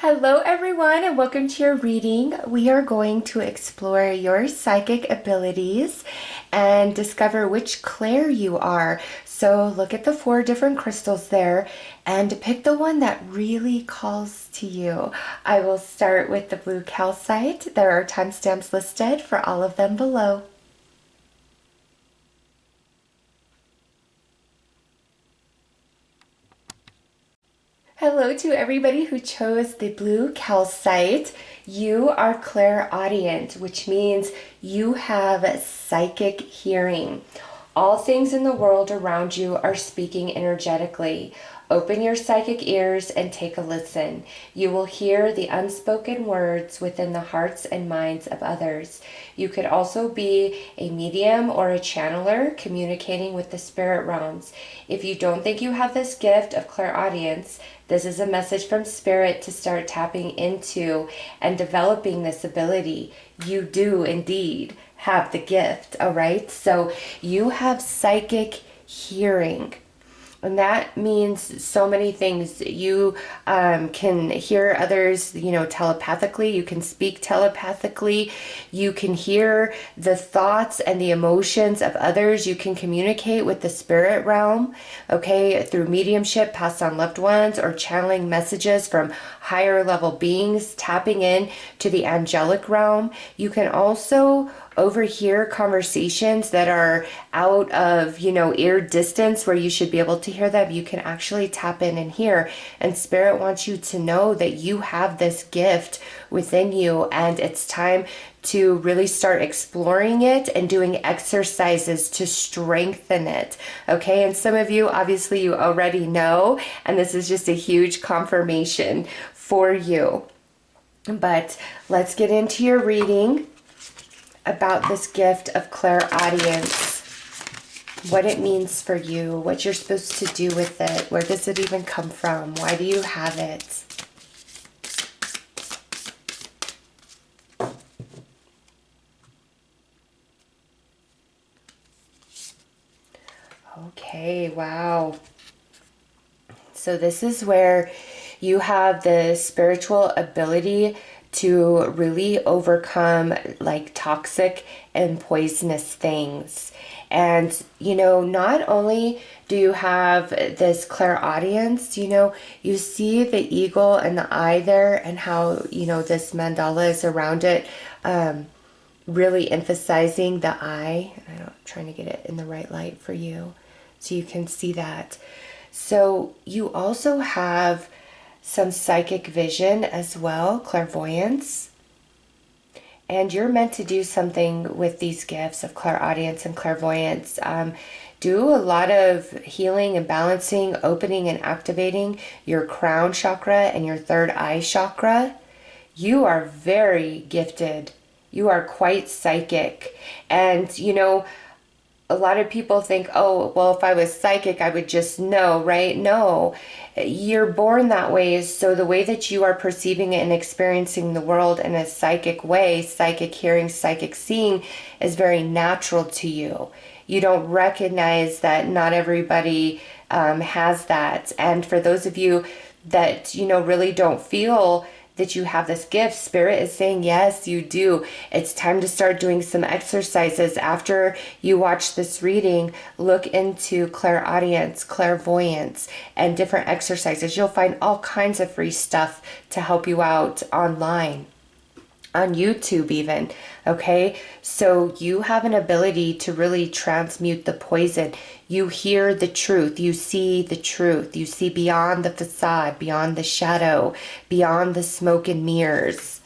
Hello everyone and welcome to your reading. We are going to explore your psychic abilities and discover which Clair you are. So look at the 4 different crystals there and pick the one that really calls to you. I will start with the blue calcite. There are timestamps listed for all of them below. Hello to everybody who chose the blue calcite. You are clairaudient, which means you have psychic hearing. All things in the world around you are speaking energetically. Open your psychic ears and take a listen. You will hear the unspoken words within the hearts and minds of others. You could also be a medium or a channeler communicating with the spirit realms. If you don't think you have this gift of clairaudience, this is a message from Spirit to start tapping into and developing this ability. You do indeed have the gift, all right? So you have psychic hearing. And that means so many things. You can hear others, telepathically. You can speak telepathically. You can hear the thoughts and the emotions of others. You can communicate with the spirit realm, okay, through mediumship, passed on loved ones, or channeling messages from higher level beings, tapping in to the angelic realm. You can also overhear conversations that are out of, ear distance where you should be able to hear them. You can actually tap in and hear. And Spirit wants you to know that you have this gift within you, and it's time to really start exploring it and doing exercises to strengthen it. Okay, and some of you, obviously, you already know, and this is just a huge confirmation for you. But let's get into your reading about this gift of clairaudience, what it means for you, what you're supposed to do with it, where does it even come from, why do you have it? Okay, wow. So this is where you have the spiritual ability to really overcome like toxic and poisonous things. And, not only do you have this clairaudience, you see the eagle and the eye there and how, this mandala is around it, really emphasizing the eye. I'm trying to get it in the right light for you so you can see that. So you also have some psychic vision as well, clairvoyance. And you're meant to do something with these gifts of clairaudience and clairvoyance. Do a lot of healing and balancing, opening and activating your crown chakra and your third eye chakra. You are very gifted. You are quite psychic. And, a lot of people think, oh, well, if I was psychic, I would just know, right? No, you're born that way. So the way that you are perceiving it and experiencing the world in a psychic way, psychic hearing, psychic seeing, is very natural to you. You don't recognize that not everybody has that. And for those of you that, really don't feel that you have this gift, Spirit is saying, yes, you do. It's time to start doing some exercises. After you watch this reading, look into clairaudience, clairvoyance, and different exercises. You'll find all kinds of free stuff to help you out online, on YouTube even, okay? So you have an ability to really transmute the poison. You hear the truth, you see the truth, you see beyond the facade, beyond the shadow, beyond the smoke and mirrors.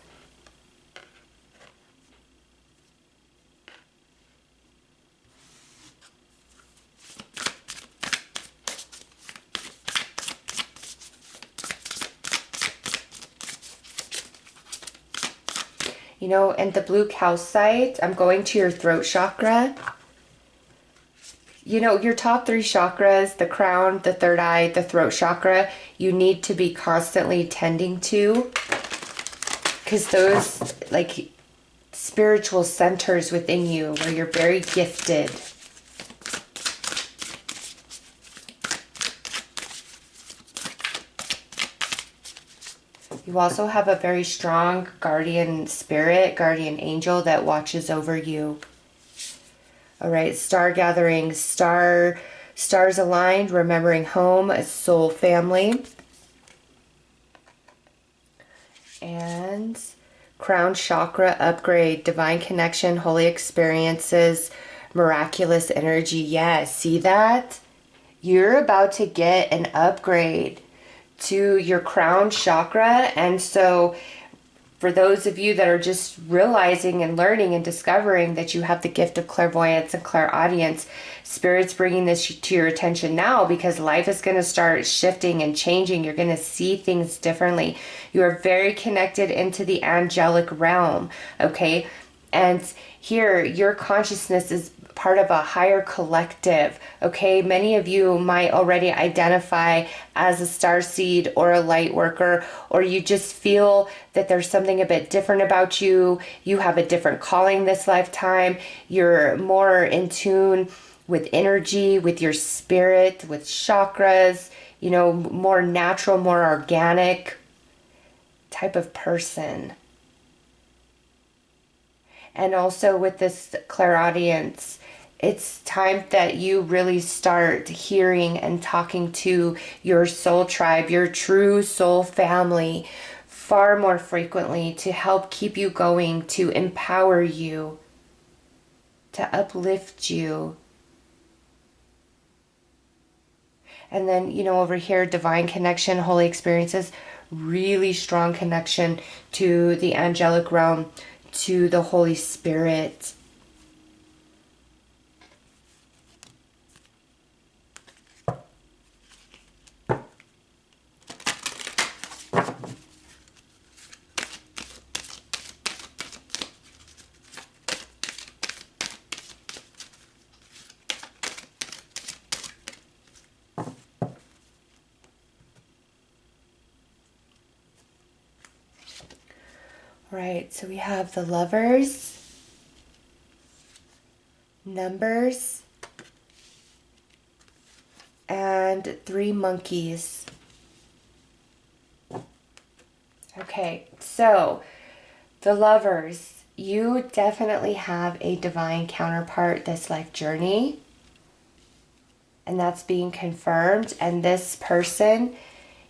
And the blue calcite, I'm going to your throat chakra. Your top 3 chakras, the crown, the third eye, the throat chakra, you need to be constantly tending to, because those like spiritual centers within you where you're very gifted. You also have a very strong guardian spirit, guardian angel that watches over you. All right, star gathering, stars aligned, remembering home, a soul family. And crown chakra upgrade, divine connection, holy experiences, miraculous energy. Yes, see that? You're about to get an upgrade to your crown chakra. And so for those of you that are just realizing and learning and discovering that you have the gift of clairvoyance and clairaudience, Spirit's bringing this to your attention now, because life is going to start shifting and changing. You're going to see things differently. You are very connected into the angelic realm, okay? And here, your consciousness is part of a higher collective, okay? Many of you might already identify as a starseed or a light worker, or you just feel that there's something a bit different about you. You have a different calling this lifetime. You're more in tune with energy, with your spirit, with chakras, you know, more natural, more organic type of person. And also with this clairaudience, it's time that you really start hearing and talking to your soul tribe, your true soul family, far more frequently, to help keep you going, to empower you, to uplift you. And then, you know, over here, divine connection, holy experiences, really strong connection to the angelic realm, to the Holy Spirit. Right, so we have the Lovers, Numbers, and 3 monkeys. Okay, so the Lovers, you definitely have a divine counterpart this life journey, and that's being confirmed. And this person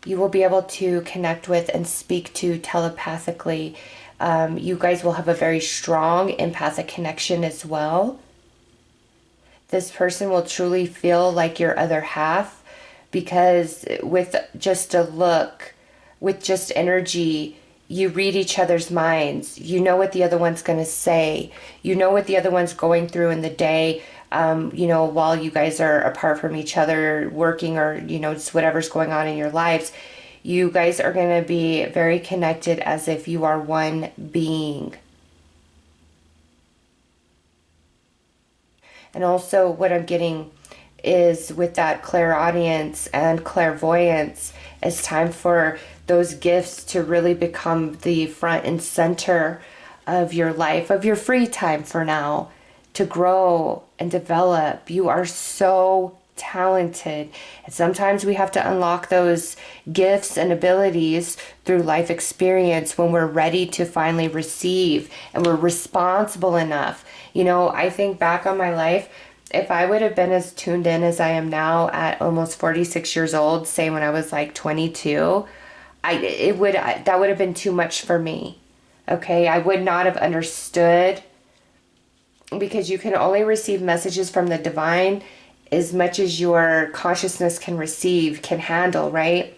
you will be able to connect with and speak to telepathically. You guys will have a very strong empathic connection as well. This person will truly feel like your other half, because with just a look, with just energy, you read each other's minds. You know what the other one's going to say. You know what the other one's going through in the day, you know, while you guys are apart from each other, working, or, you know, just whatever's going on in your lives. You guys are going to be very connected, as if you are one being. And also what I'm getting is, with that clairaudience and clairvoyance, it's time for those gifts to really become the front and center of your life, of your free time for now, to grow and develop. You are so talented, and sometimes we have to unlock those gifts and abilities through life experience when we're ready to finally receive and we're responsible enough. You know, I think back on my life, if I would have been as tuned in as I am now at almost 46 years old, say when I was like 22, that would have been too much for me. Okay, I would not have understood, because you can only receive messages from the divine as much as your consciousness can receive, can handle, right?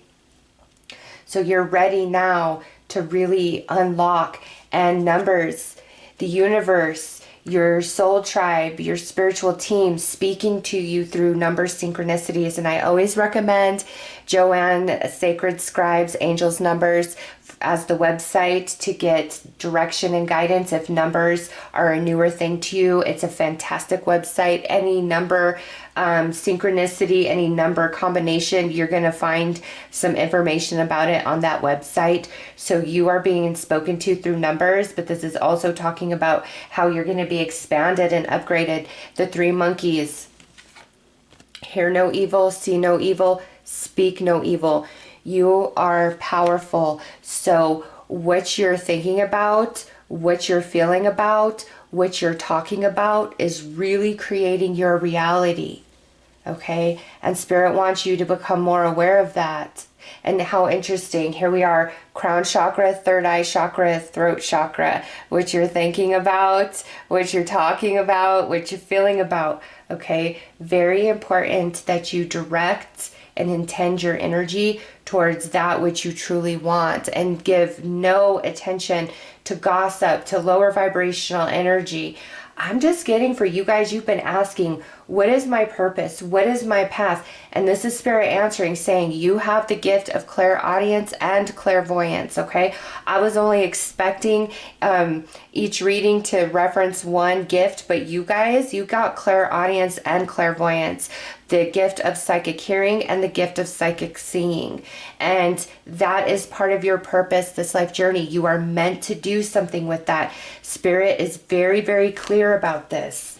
So you're ready now to really unlock. And Numbers, the universe, your soul tribe, your spiritual team speaking to you through number synchronicities. And I always recommend Joanne Sacred Scribes Angels Numbers as the website to get direction and guidance if numbers are a newer thing to you. It's a fantastic website. Any number synchronicity, any number combination, you're going to find some information about it on that website. So you are being spoken to through numbers, but this is also talking about how you're going to be expanded and upgraded. The 3 monkeys: hear no evil, see no evil, speak no evil. You are powerful. So what you're thinking about, what you're feeling about, what you're talking about is really creating your reality. Okay? And Spirit wants you to become more aware of that. And how interesting. Here we are, crown chakra, third eye chakra, throat chakra. What you're thinking about, what you're talking about, what you're feeling about. Okay? Very important that you direct and intend your energy towards that which you truly want, and give no attention to gossip, to lower vibrational energy. I'm just getting for you guys, you've been asking, what is my purpose? What is my path? And this is Spirit answering, saying you have the gift of clairaudience and clairvoyance, okay? I was only expecting each reading to reference one gift, but you guys, you got clairaudience and clairvoyance, the gift of psychic hearing and the gift of psychic seeing. And that is part of your purpose, this life journey. You are meant to do something with that. Spirit is very, very clear about this.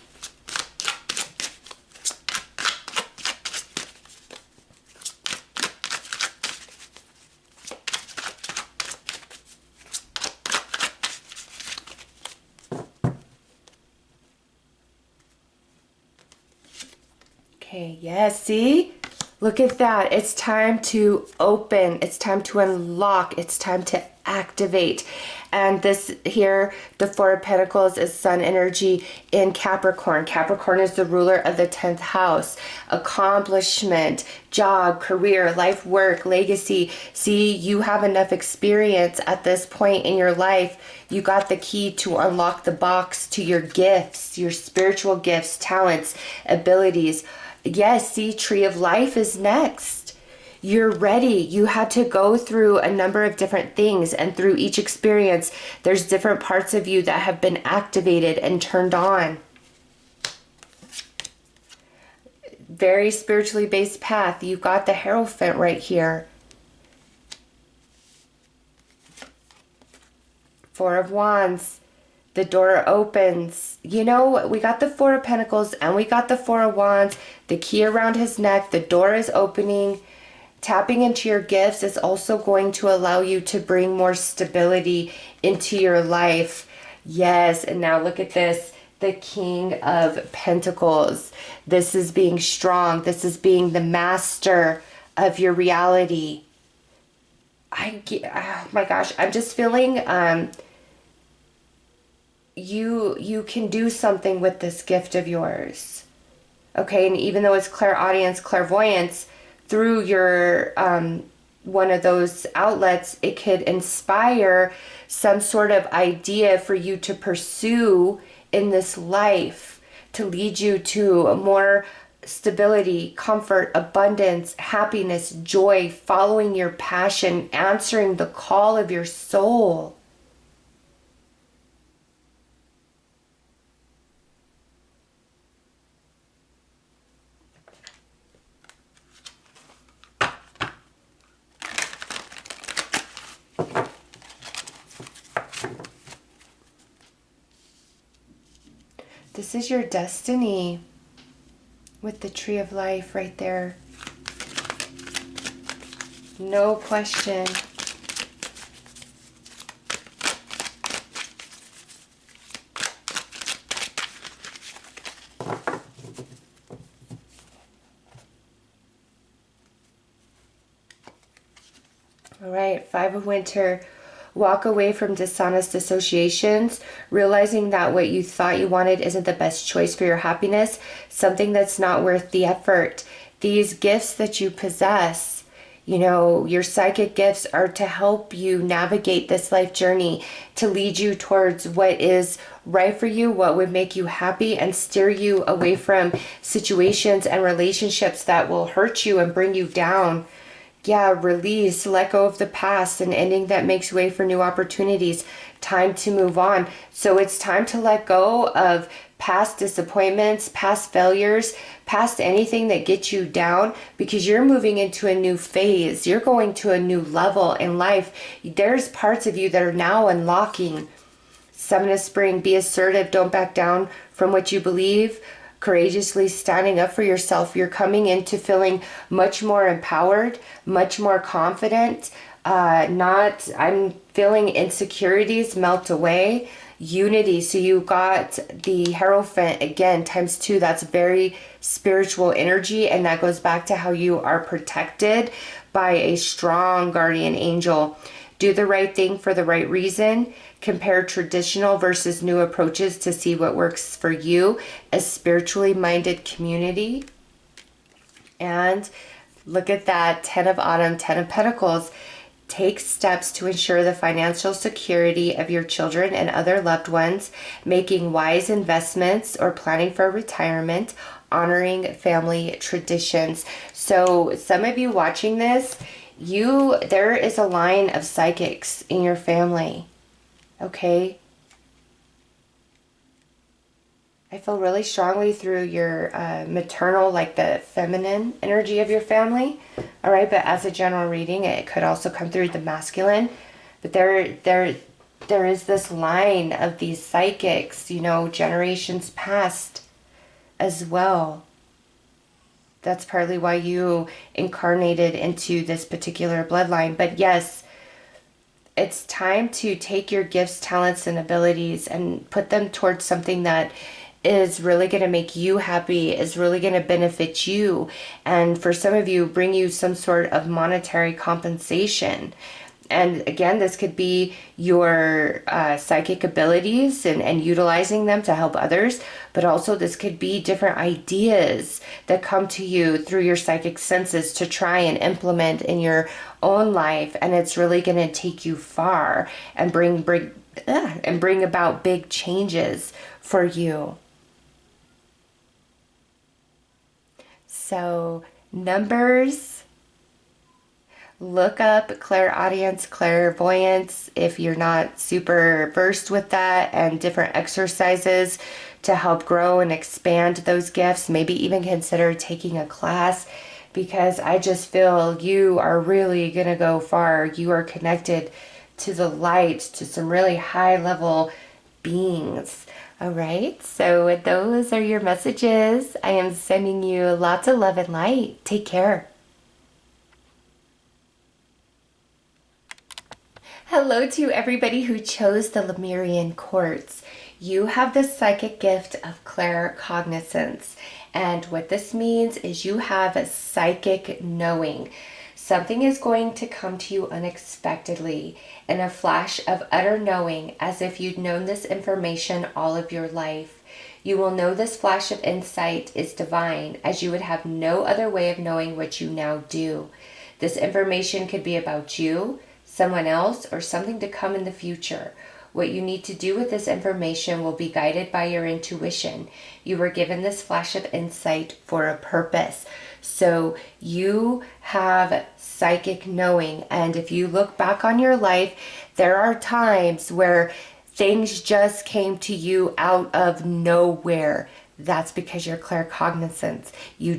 Okay, yes, see? Look at that. It's time to open. It's time to unlock. It's time to activate. And this here, the Four of Pentacles, is sun energy in Capricorn. Capricorn is the ruler of the 10th house. Accomplishment, job, career, life, work, legacy. See, you have enough experience at this point in your life. You got the key to unlock the box to your gifts, your spiritual gifts, talents, abilities. Yes, see, Tree of Life is next. You're ready. You had to go through a number of different things, and through each experience, there's different parts of you that have been activated and turned on. Very spiritually based path. You've got the Hierophant right here. Four of Wands. The door opens. You know, we got the Four of Pentacles and we got the Four of Wands. The key around his neck. The door is opening. Tapping into your gifts is also going to allow you to bring more stability into your life. Yes, and now look at this. The King of Pentacles. This is being strong. This is being the master of your reality. Oh my gosh, I'm just feeling you can do something with this gift of yours. Okay, and even though it's clairaudience, clairvoyance, through your one of those outlets, it could inspire some sort of idea for you to pursue in this life, to lead you to more stability, comfort, abundance, happiness, joy, following your passion, answering the call of your soul. This is your destiny with the Tree of Life right there. No question. All right, Five of Winter. Walk away from dishonest associations, realizing that what you thought you wanted isn't the best choice for your happiness, something that's not worth the effort. These gifts that you possess, you know, your psychic gifts are to help you navigate this life journey, to lead you towards what is right for you, what would make you happy, and steer you away from situations and relationships that will hurt you and bring you down. Yeah, release, let go of the past, an ending that makes way for new opportunities. Time to move on. So it's time to let go of past disappointments, past failures, past anything that gets you down, because you're moving into a new phase. You're going to a new level in life. There's parts of you that are now unlocking. Seven of Spring, be assertive. Don't back down from what you believe. courageously standing up for yourself. You're coming into feeling much more empowered, much more confident. I'm feeling insecurities melt away. Unity. So you got the Hierophant again times 2. That's very spiritual energy, and that goes back to how you are protected by a strong guardian angel. Do the right thing for the right reason. Compare traditional versus new approaches to see what works for you. A spiritually minded community. And look at that, 10 of Autumn, 10 of Pentacles. Take steps to ensure the financial security of your children and other loved ones, making wise investments or planning for retirement, honoring family traditions. So some of you watching this, there is a line of psychics in your family, okay? I feel really strongly through your maternal, like the feminine energy of your family. All right, but as a general reading, it could also come through the masculine. But there is this line of these psychics, you know, generations past as well. That's partly why you incarnated into this particular bloodline. But yes, it's time to take your gifts, talents, and abilities and put them towards something that is really going to make you happy, is really going to benefit you, and for some of you, bring you some sort of monetary compensation. And again, this could be your psychic abilities and utilizing them to help others, but also this could be different ideas that come to you through your psychic senses to try and implement in your own life, and it's really going to take you far and bring about big changes for you. So numbers, look up Clairaudience, Clairvoyance if you're not super versed with that, and different exercises to help grow and expand those gifts. Maybe even consider taking a class, because I just feel you are really going to go far. You are connected to the light, to some really high level beings. All right, so those are your messages. I am sending you lots of love and light. Take care. Hello to everybody who chose the Lemurian Quartz. You have the psychic gift of claircognizance. And what this means is you have a psychic knowing. Something is going to come to you unexpectedly in a flash of utter knowing, as if you'd known this information all of your life. You will know this flash of insight is divine, as you would have no other way of knowing what you now do. This information could be about you, someone else, or something to come in the future. What you need to do with this information will be guided by your intuition. You were given this flash of insight for a purpose. So you have psychic knowing, and if you look back on your life, there are times where things just came to you out of nowhere. That's because you're claircognizant. You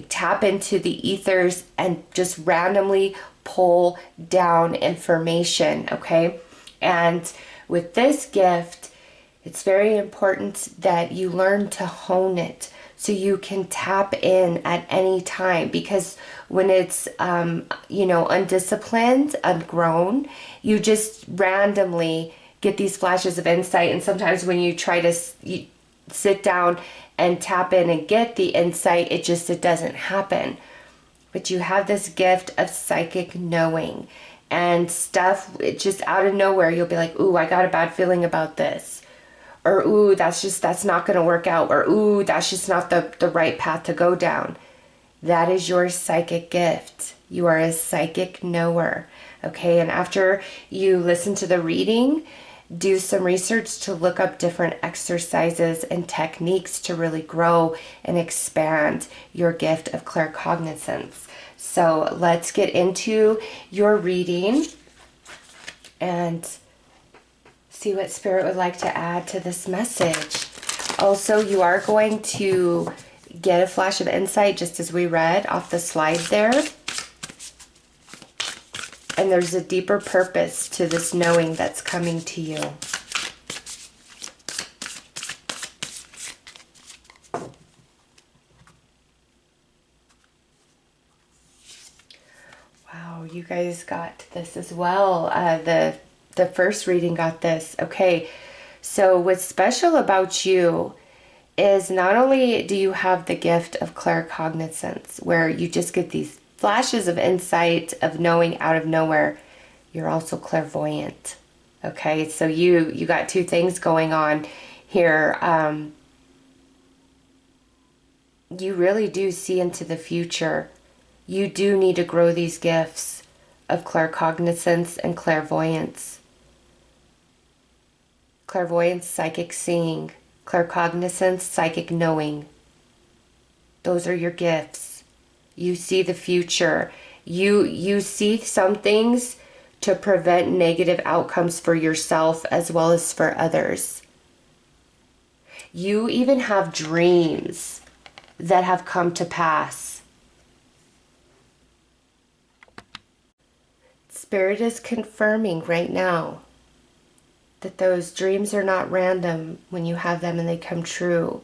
tap into the ethers and just randomly pull down information, okay? And with this gift, it's very important that you learn to hone it so you can tap in at any time, because when it's undisciplined, ungrown, you just randomly get these flashes of insight. And sometimes when you try to sit down and tap in and get the insight, it doesn't happen. But you have this gift of psychic knowing, and stuff, it just out of nowhere, you'll be like, ooh, I got a bad feeling about this. Or, ooh, that's not going to work out. Or, ooh, that's just not the right path to go down. That is your psychic gift. You are a psychic knower. Okay, and after you listen to the reading, do some research to look up different exercises and techniques to really grow and expand your gift of claircognizance. So let's get into your reading and see what Spirit would like to add to this message. Also, you are going to get a flash of insight, just as we read off the slide there. And there's a deeper purpose to this knowing that's coming to you. guys got this as well. The first reading got this. Okay, so what's special about you is not only do you have the gift of claircognizance, where you just get these flashes of insight, of knowing out of nowhere, you're also clairvoyant. Okay, so you got two things going on here. You really do see into the future. You do need to grow these gifts of claircognizance and clairvoyance. Clairvoyance, psychic seeing. Claircognizance, psychic knowing. Those are your gifts. You see the future. You see some things to prevent negative outcomes for yourself as well as for others. You even have dreams that have come to pass. Spirit is confirming right now that those dreams are not random when you have them and they come true.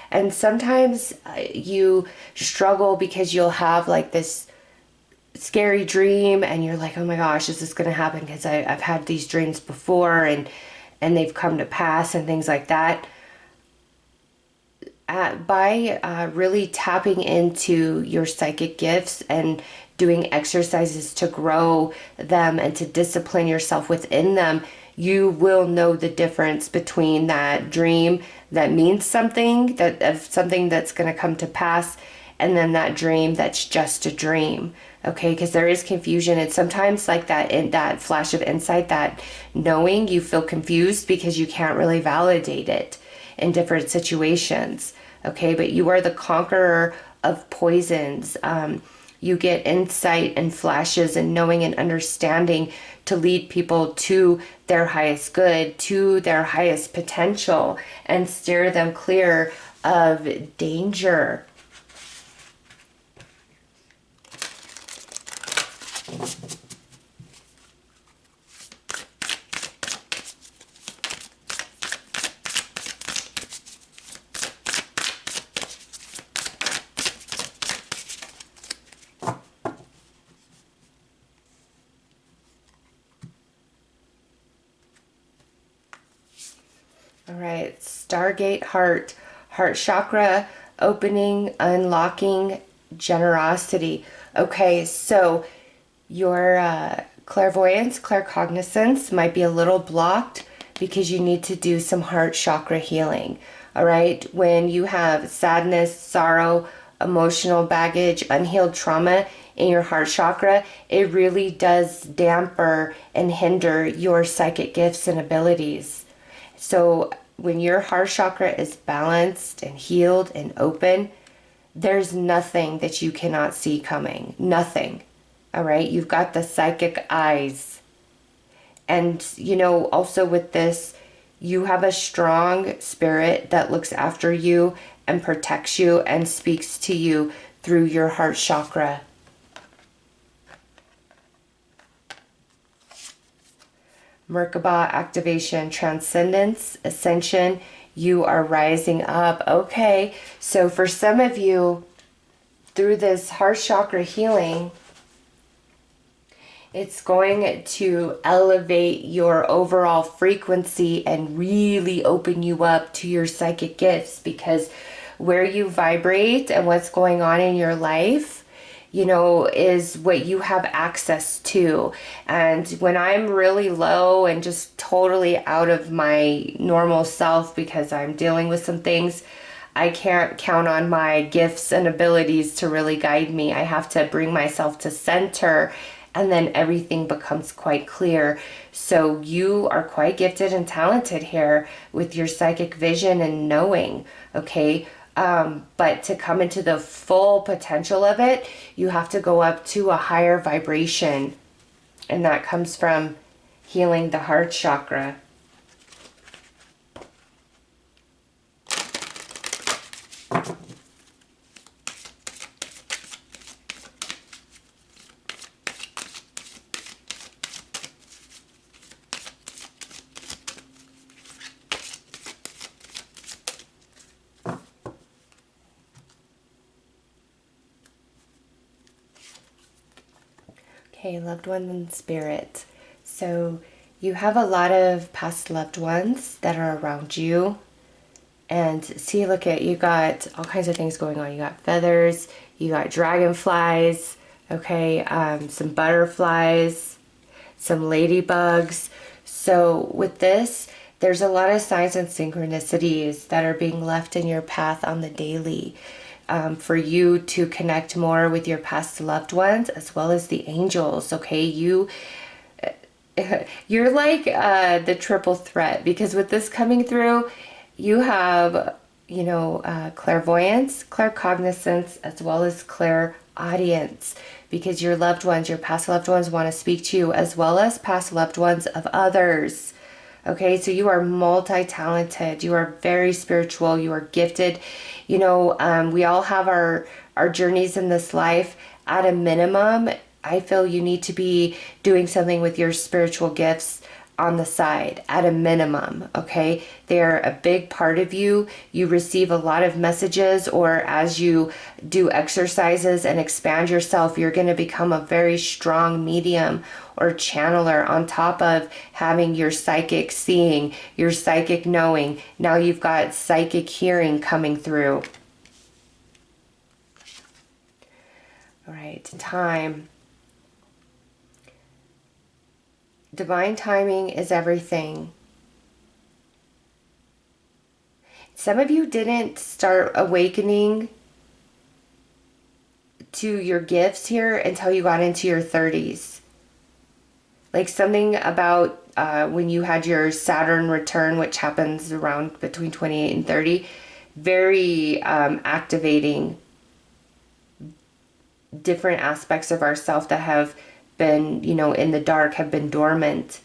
And sometimes you struggle because you'll have like this scary dream and you're like, oh my gosh, is this going to happen? Because I've had these dreams before and they've come to pass and things like that. By really tapping into your psychic gifts and doing exercises to grow them and to discipline yourself within them, you will know the difference between that dream that means something, that of something that's going to come to pass, and then that dream that's just a dream. Okay, because there is confusion. It's sometimes like that in that flash of insight, that knowing, you feel confused because you can't really validate it in different situations. Okay, but you are the conqueror of poisons. You get insight and flashes and knowing and understanding to lead people to their highest good, to their highest potential, and steer them clear of danger. All right, Stargate Heart, heart chakra, opening, unlocking, generosity. Okay, so your clairvoyance, claircognizance might be a little blocked because you need to do some heart chakra healing. All right, when you have sadness, sorrow, emotional baggage, unhealed trauma in your heart chakra, it really does damper and hinder your psychic gifts and abilities. So when your heart chakra is balanced and healed and open, there's nothing that you cannot see coming. Nothing. All right? You've got the psychic eyes. And, you know, also with this, you have a strong spirit that looks after you and protects you and speaks to you through your heart chakra. Merkaba activation, transcendence, ascension, you are rising up. Okay, so for some of you, through this heart chakra healing, it's going to elevate your overall frequency and really open you up to your psychic gifts, because where you vibrate and what's going on in your life, you know, is what you have access to. And when I'm really low and just totally out of my normal self because I'm dealing with some things, I can't count on my gifts and abilities to really guide me. I have to bring myself to center, and then everything becomes quite clear. So you are quite gifted and talented here with your psychic vision and knowing, okay? But to come into the full potential of it, you have to go up to a higher vibration. And that comes from healing the heart chakra. Okay, loved one in spirit. So you have a lot of past loved ones that are around you. And see, look at, you got all kinds of things going on. You got feathers, you got dragonflies, okay, some butterflies, some ladybugs. So with this, there's a lot of signs and synchronicities that are being left in your path on the daily, for you to connect more with your past loved ones as well as the angels. Okay, you're like the triple threat, because with this coming through, you have, clairvoyance, claircognizance, as well as clairaudience, because your loved ones, your past loved ones, want to speak to you, as well as past loved ones of others. Okay, so you are multi-talented. You are very spiritual. You are gifted. We all have our journeys in this life. At a minimum, I feel you need to be doing something with your spiritual gifts on the side, at a minimum, okay? They're a big part of you. You receive a lot of messages, or as you do exercises and expand yourself, you're going to become a very strong medium or channeler, on top of having your psychic seeing, your psychic knowing. Now you've got psychic hearing coming through. All right, time. Divine timing is everything. Some of you didn't start awakening to your gifts here until you got into your 30s. Like something about when you had your Saturn return, which happens around between 28 and 30, very activating different aspects of ourself that have been, in the dark, have been dormant.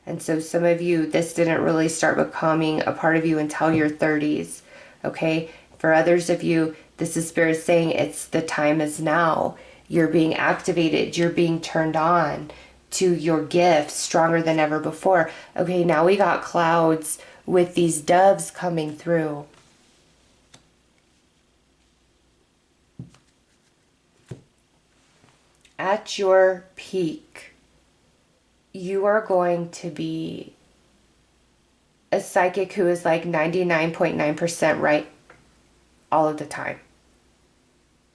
And so some of you, this didn't really start becoming a part of you until your 30s, okay? For others of you, this is Spirit saying it's the time is now. You're being activated. You're being turned on to your gifts stronger than ever before. Okay, now we got clouds with these doves coming through. At your peak, you are going to be a psychic who is like 99.9% right all of the time.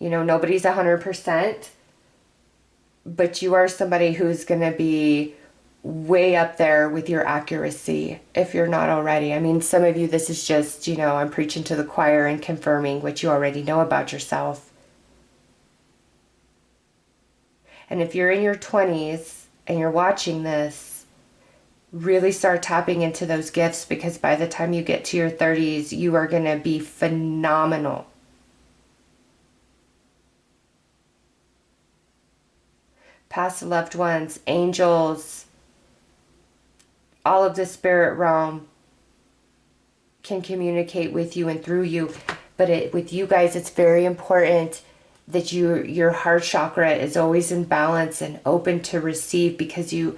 Nobody's 100%, but you are somebody who's going to be way up there with your accuracy, if you're not already. I mean, some of you, this is just, I'm preaching to the choir and confirming what you already know about yourself. And if you're in your 20s and you're watching this, really start tapping into those gifts, because by the time you get to your 30s, you are going to be phenomenal. Past loved ones, angels, all of the spirit realm can communicate with you and through you. But with you guys, it's very important that your heart chakra is always in balance and open to receive, because you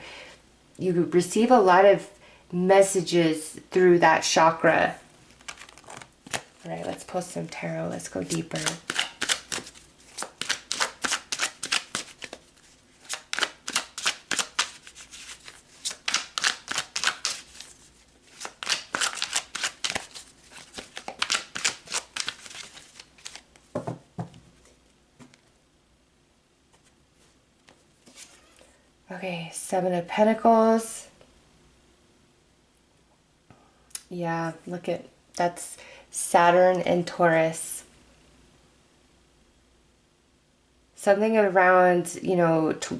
receive a lot of messages through that chakra. All right, let's pull some tarot. Let's go deeper. Okay, Seven of Pentacles. Yeah, look at, that's Saturn and Taurus. Something around,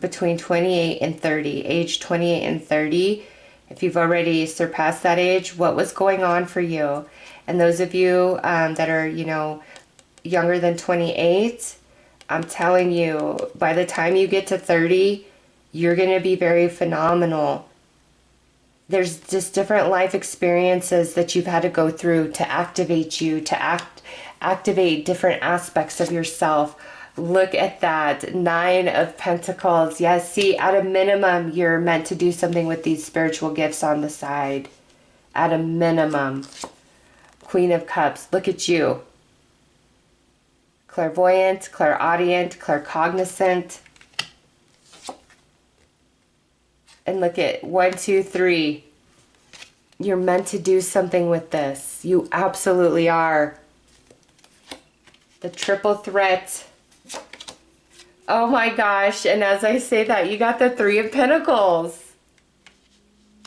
between 28 and 30, age 28 and 30. If you've already surpassed that age, what was going on for you? And those of you that are, younger than 28, I'm telling you, by the time you get to 30, you're going to be very phenomenal. There's just different life experiences that you've had to go through to activate you, to activate different aspects of yourself. Look at that. 9 of Pentacles. Yes, see, at a minimum, you're meant to do something with these spiritual gifts on the side. At a minimum. Queen of Cups. Look at you. Clairvoyant, clairaudient, claircognizant. And look at 1, 2, 3. You're meant to do something with this. You absolutely are. The triple threat. Oh my gosh. And as I say that, you got the 3 of Pentacles.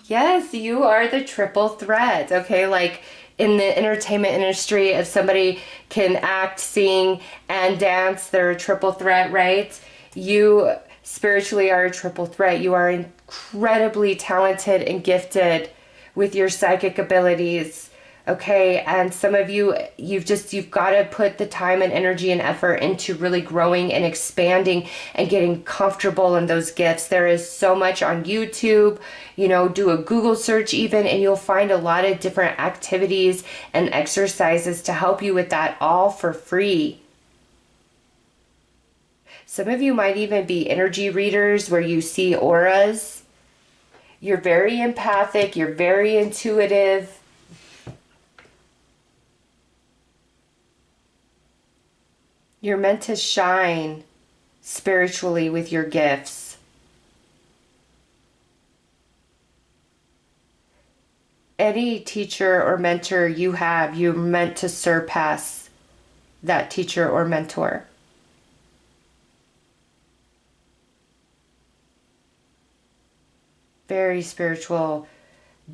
Yes, you are the triple threat. Okay, like in the entertainment industry, if somebody can act, sing, and dance, they're a triple threat, right? You spiritually are a triple threat. You are incredibly talented and gifted with your psychic abilities. Okay, and some of you, you've got to put the time and energy and effort into really growing and expanding and getting comfortable in those gifts. There is so much on YouTube, you know, do a Google search even, and you'll find a lot of different activities and exercises to help you with that, all for free. Some of you might even be energy readers where you see auras. You're very empathic, you're very intuitive. You're meant to shine spiritually with your gifts. Any teacher or mentor you have, you're meant to surpass that teacher or mentor. Very spiritual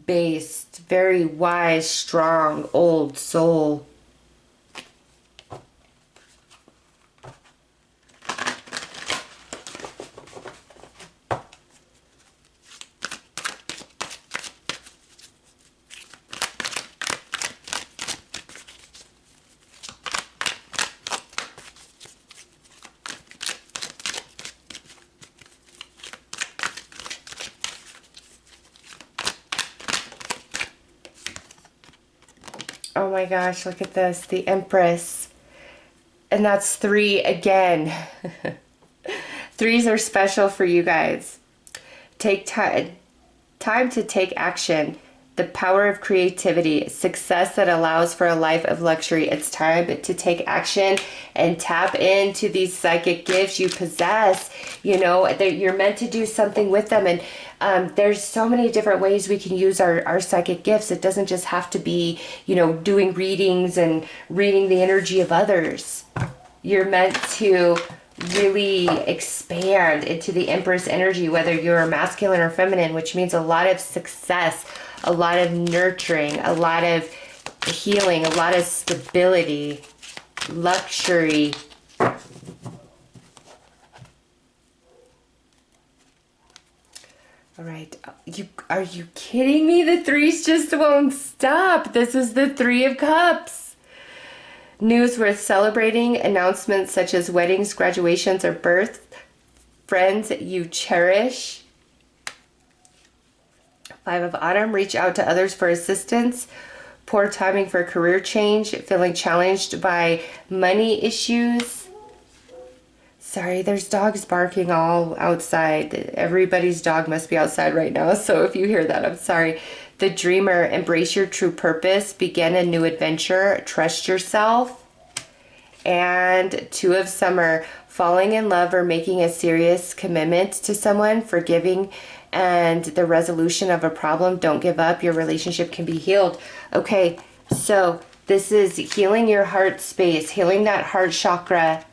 based, very wise, strong, old soul. Oh my gosh, look at this. The Empress. And that's 3 again. 3s are special for you guys. Take time to take action. The power of creativity. Success that allows for a life of luxury. It's time to take action and tap into these psychic gifts you possess. You know, you're meant to do something with them. And there's so many different ways we can use our psychic gifts. It doesn't just have to be, you know, doing readings and reading the energy of others. You're meant to really expand into the Empress energy, whether you're masculine or feminine, which means a lot of success, a lot of nurturing, a lot of healing, a lot of stability, luxury. All right. Are you kidding me? The 3s just won't stop. This is the 3 of Cups. News worth celebrating, announcements such as weddings, graduations, or births, friends you cherish. 5 of Autumn, reach out to others for assistance. Poor timing for career change, feeling challenged by money issues. Sorry, there's dogs barking all outside. Everybody's dog must be outside right now, so if you hear that, I'm sorry. The Dreamer, embrace your true purpose, begin a new adventure, trust yourself. And 2 of Summer, falling in love or making a serious commitment to someone, forgiving and the resolution of a problem. Don't give up, your relationship can be healed. Okay, so this is healing your heart space, healing that heart chakra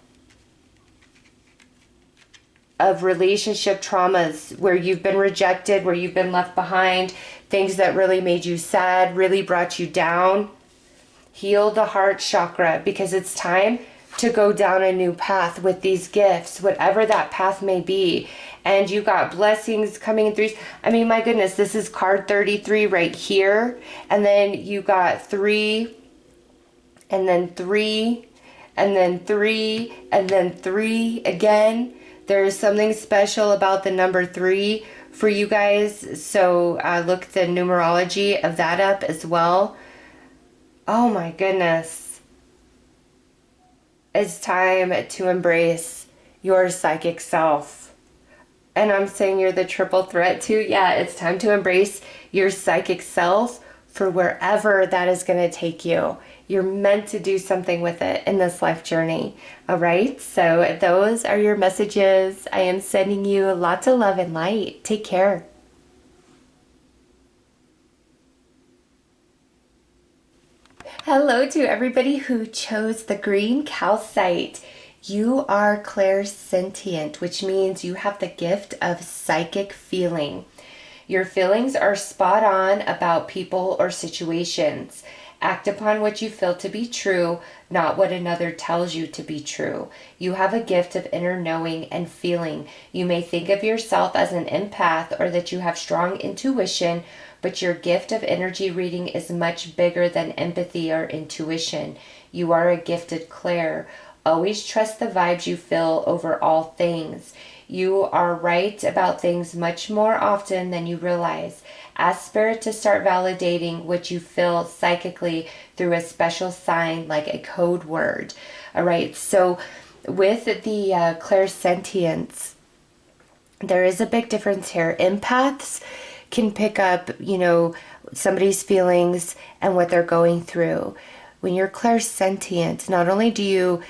of relationship traumas where you've been rejected, where you've been left behind, things that really made you sad, really brought you down. Heal the heart chakra, because it's time to go down a new path with these gifts, whatever that path may be. And you got blessings coming in 3s. I mean, my goodness, this is card 33 right here. And then you got 3, and then 3, and then 3, and then 3 again. There is something special about the number 3 for you guys. So look the numerology of that up as well. Oh my goodness. It's time to embrace your psychic self. And I'm saying you're the triple threat too. Yeah, it's time to embrace your psychic self for wherever that is going to take you. You're meant to do something with it in this life journey. All right, so those are your messages. I am sending you lots of love and light. Take care. Hello to everybody who chose the green calcite. You are clairsentient, which means you have the gift of psychic feeling. Your feelings are spot on about people or situations. Act upon what you feel to be true, not what another tells you to be true. You have a gift of inner knowing and feeling. You may think of yourself as an empath or that you have strong intuition, but your gift of energy reading is much bigger than empathy or intuition. You are a gifted Clair. Always trust the vibes you feel over all things. You are right about things much more often than you realize. Ask Spirit to start validating what you feel psychically through a special sign like a code word. All right, so with the clairsentience, there is a big difference here. Empaths can pick up, somebody's feelings and what they're going through. When you're clairsentient, not only do you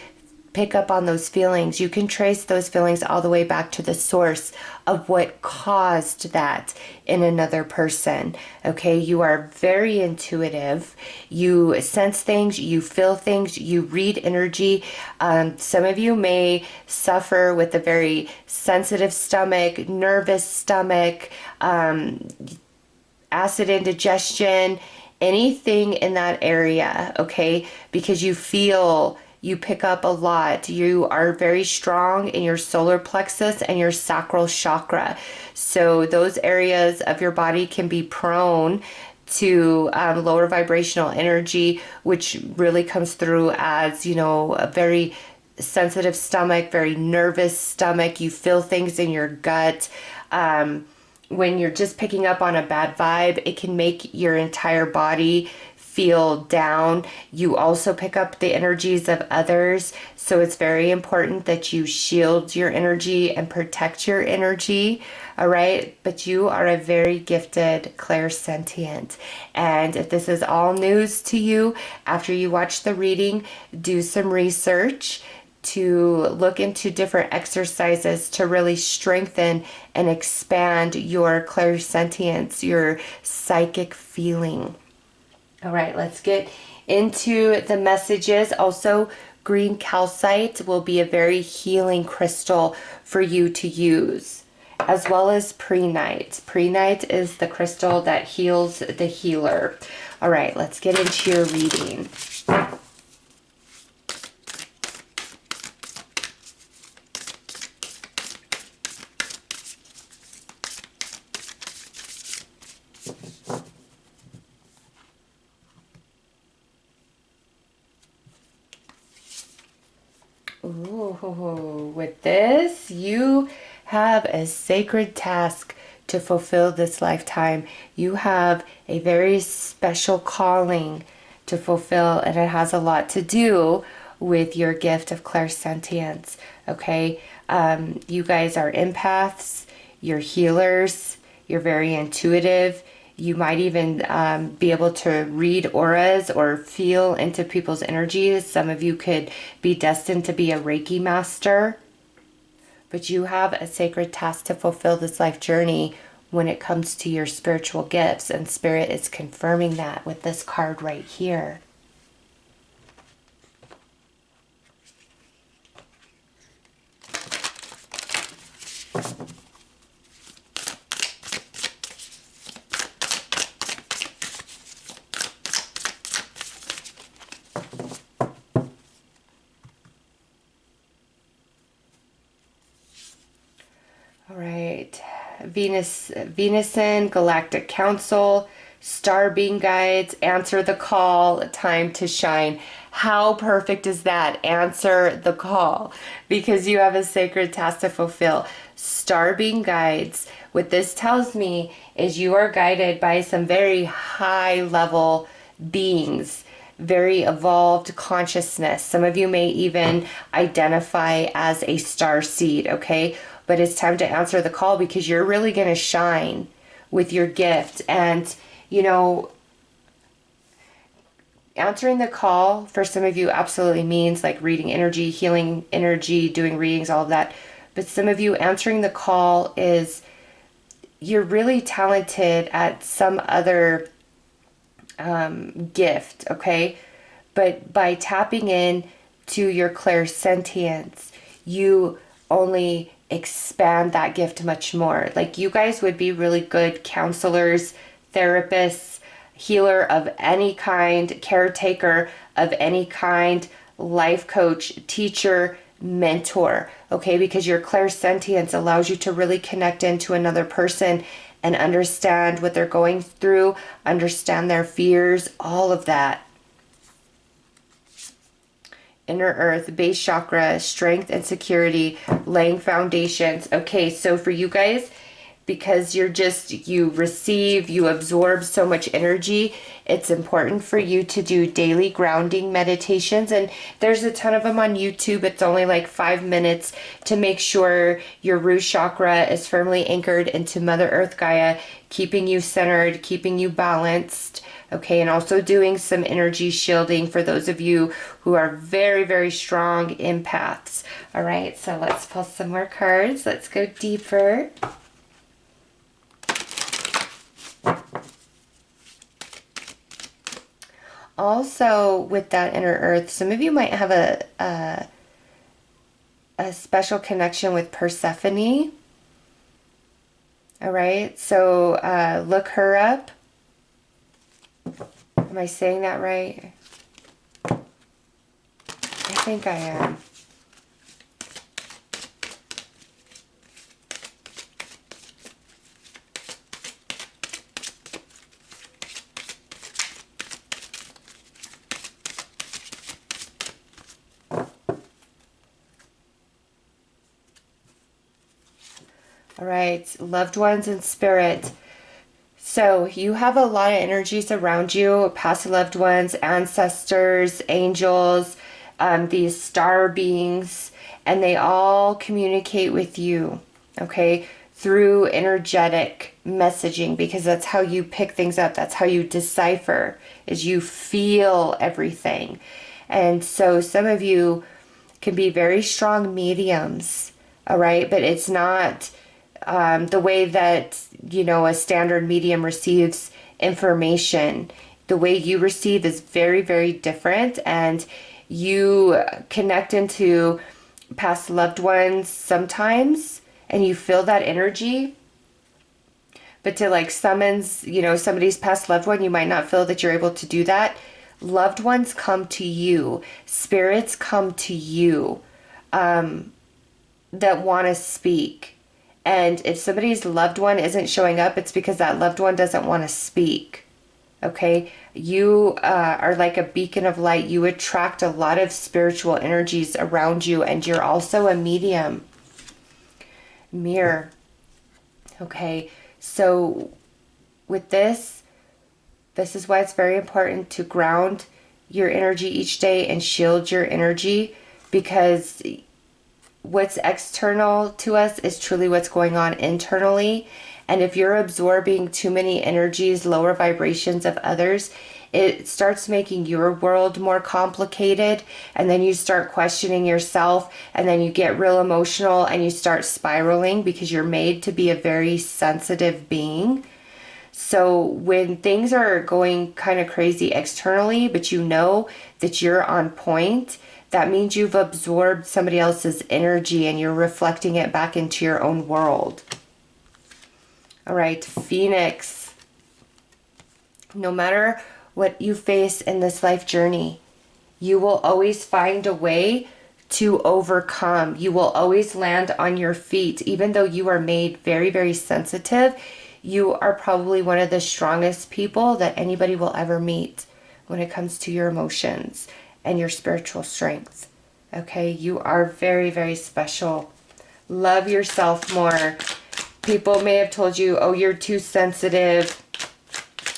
pick up on those feelings, you can trace those feelings all the way back to the source of what caused that in another person. Okay, you are very intuitive. You sense things, you feel things, you read energy. Some of you may suffer with a very sensitive stomach, nervous stomach, acid indigestion, anything in that area, okay? Because you pick up a lot. You are very strong in your solar plexus and your sacral chakra. So those areas of your body can be prone to lower vibrational energy, which really comes through as, a very sensitive stomach, very nervous stomach. You feel things in your gut. When you're just picking up on a bad vibe, it can make your entire body feel down. You also pick up the energies of others. So it's very important that you shield your energy and protect your energy. All right. But you are a very gifted clairsentient. And if this is all news to you, after you watch the reading, do some research to look into different exercises to really strengthen and expand your clairsentience, your psychic feeling. All right, let's get into the messages. Also, green calcite will be a very healing crystal for you to use, as well as prehnite. Prehnite is the crystal that heals the healer. All right, let's get into your reading. Ooh, with this, you have a sacred task to fulfill this lifetime. You have a very special calling to fulfill, and it has a lot to do with your gift of clairsentience. Okay, you guys are empaths, you're healers, you're very intuitive. You might even be able to read auras or feel into people's energies. Some of you could be destined to be a Reiki master. But you have a sacred task to fulfill this life journey when it comes to your spiritual gifts. And Spirit is confirming that with this card right here. All right, Venusian Galactic Council, Star Being Guides, answer the call, time to shine. How perfect is that? Answer the call, because you have a sacred task to fulfill. Star Being Guides, what this tells me is you are guided by some very high level beings, very evolved consciousness. Some of you may even identify as a star seed, okay? But it's time to answer the call, because you're really going to shine with your gift. And, answering the call for some of you absolutely means like reading energy, healing energy, doing readings, all of that. But some of you, answering the call is you're really talented at some other gift, okay? But by tapping in to your clairsentience, you only expand that gift much more. Like, you guys would be really good counselors, therapists, healer of any kind, caretaker of any kind, life coach, teacher, mentor, okay? Because your clairsentience allows you to really connect into another person and understand what they're going through, understand their fears, all of that. Inner earth, base chakra, strength and security, laying foundations. Okay, so for you guys, because you receive, you absorb so much energy, it's important for you to do daily grounding meditations. And there's a ton of them on YouTube. It's only like 5 minutes to make sure your root chakra is firmly anchored into Mother Earth Gaia, keeping you centered, keeping you balanced. Okay, and also doing some energy shielding for those of you who are very, very strong empaths. All right, so let's pull some more cards. Let's go deeper. Also, with that inner earth, some of you might have a special connection with Persephone. All right, so look her up. Am I saying that right? I think I am. All right, loved ones in spirit. So you have a lot of energies around you, past loved ones, ancestors, angels, these star beings, and they all communicate with you, okay, through energetic messaging, because that's how you pick things up. That's how you decipher, is you feel everything. And so some of you can be very strong mediums, all right, but it's not the way that, you know, a standard medium receives information. The way you receive is very, very different, and you connect into past loved ones sometimes, and you feel that energy. But to like summons, you know, somebody's past loved one, you might not feel that you're able to do that. Loved ones come to you. Spirits come to you that want to speak. And if somebody's loved one isn't showing up, it's because that loved one doesn't want to speak. Okay? You are like a beacon of light. You attract a lot of spiritual energies around you, and you're also a medium. Mirror. Okay, so with this is why it's very important to ground your energy each day and shield your energy, because what's external to us is truly what's going on internally. And if you're absorbing too many energies, lower vibrations of others, it starts making your world more complicated, and then you start questioning yourself, and then you get real emotional and you start spiraling, because you're made to be a very sensitive being. So when things are going kind of crazy externally, but you know that you're on point, that means you've absorbed somebody else's energy and you're reflecting it back into your own world. All right, Phoenix. No matter what you face in this life journey, you will always find a way to overcome. You will always land on your feet. Even though you are made very, very sensitive, you are probably one of the strongest people that anybody will ever meet when it comes to your emotions and your spiritual strength. Okay, you are very, very special. Love yourself more. People may have told you, oh, you're too sensitive,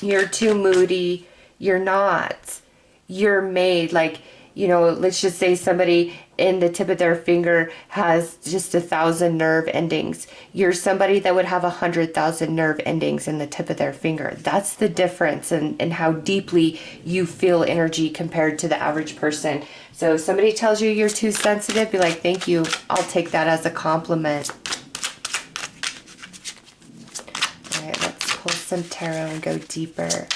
you're too moody. You're not. You're made, like, you know, let's just say somebody in the tip of their finger has just 1,000 nerve endings. You're somebody that would have 100,000 nerve endings in the tip of their finger. That's the difference in how deeply you feel energy compared to the average person. So if somebody tells you you're too sensitive, be like, thank you. I'll take that as a compliment. All right, let's pull some tarot and go deeper.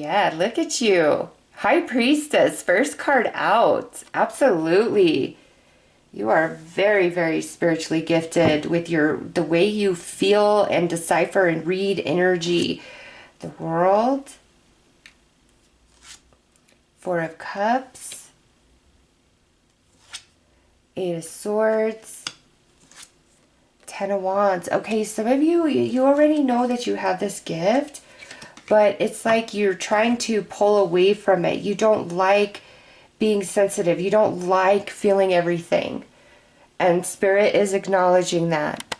Yeah, look at you. High Priestess, first card out. Absolutely. You are very, very spiritually gifted with the way you feel and decipher and read energy. The World. Four of Cups. Eight of Swords. Ten of Wands. Okay, some of you already know that you have this gift, but it's like you're trying to pull away from it. You don't like being sensitive. You don't like feeling everything. And Spirit is acknowledging that.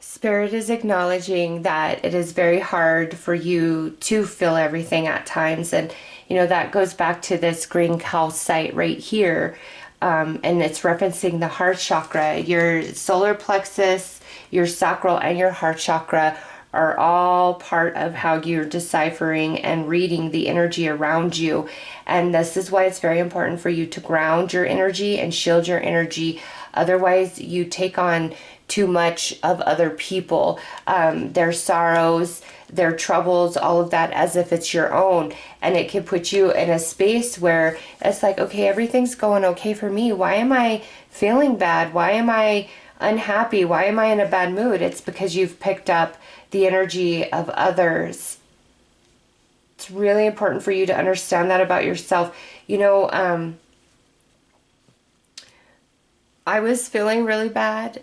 Spirit is acknowledging that it is very hard for you to feel everything at times. And, you know, that goes back to this green calcite right here. And it's referencing the heart chakra. Your solar plexus, your sacral, and your heart chakra are all part of how you're deciphering and reading the energy around you. And this is why it's very important for you to ground your energy and shield your energy. Otherwise, you take on too much of other people, their sorrows, their troubles, all of that as if it's your own. And it can put you in a space where it's like, okay, everything's going okay for me. Why am I feeling bad? Why am I unhappy? Why am I in a bad mood? It's because you've picked up the energy of others. It's really important for you to understand that about yourself. You know, I was feeling really bad.